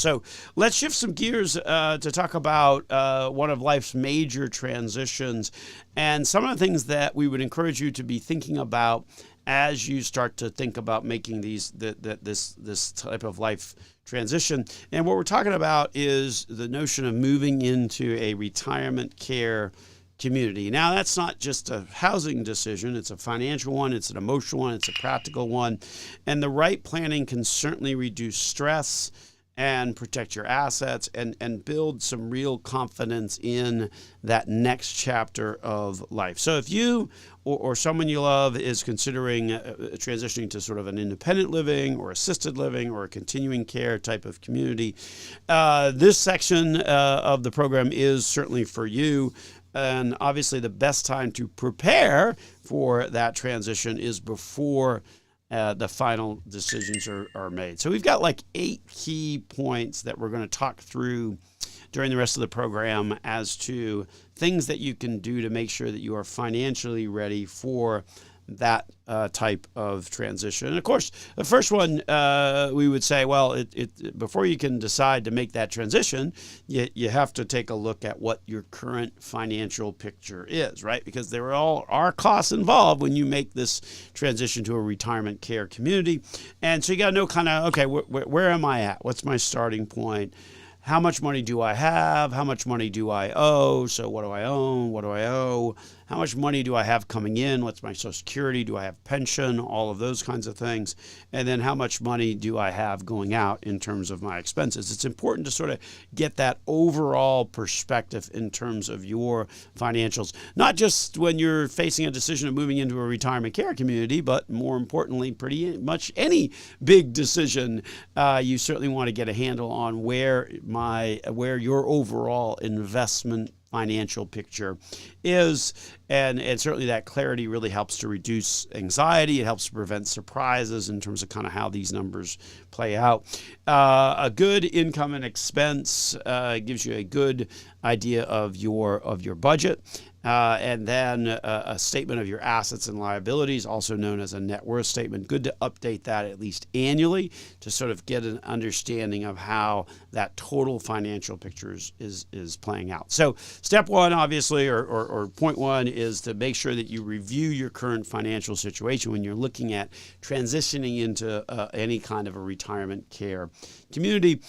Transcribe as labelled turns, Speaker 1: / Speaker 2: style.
Speaker 1: So let's shift some gears to talk about one of life's major transitions and some of the things that we would encourage you to be thinking about as you start to think about making this type of life transition. And what we're talking about is the notion of moving into a retirement care community. Now, that's not just a housing decision. It's a financial one. It's an emotional one. It's a practical one. And the right planning can certainly reduce stress and protect your assets and build some real confidence in that next chapter of life. So if you or someone you love is considering transitioning to sort of an independent living or assisted living or a continuing care type of community, this section of the program is certainly for you. And obviously the best time to prepare for that transition is before the final decisions are made. So we've got like 8 key points that we're going to talk through during the rest of the program as to things that you can do to make sure that you are financially ready for that type of transition. And of course, the first one, we would say, well, before you can decide to make that transition, you have to take a look at what your current financial picture is, right? Because there are costs involved when you make this transition to a retirement care community. And so you got to know kind of, okay, where am I at? What's my starting point? How much money do I have? How much money do I owe? So what do I own? What do I owe? How much money do I have coming in? What's my Social Security? Do I have pension? All of those kinds of things. And then how much money do I have going out in terms of my expenses? It's important to sort of get that overall perspective in terms of your financials, not just when you're facing a decision of moving into a retirement care community, but more importantly, pretty much any big decision. You certainly want to get a handle on where your overall investment financial picture is, and certainly that clarity really helps to reduce anxiety. It helps to prevent surprises in terms of kind of how these numbers play out. A good income and expense gives you a good idea of your budget. And then a statement of your assets and liabilities, also known as a net worth statement. Good to update that at least annually to sort of get an understanding of how that total financial picture is playing out. So step one, obviously, or point one, is to make sure that you review your current financial situation when you're looking at transitioning into any kind of a retirement care community.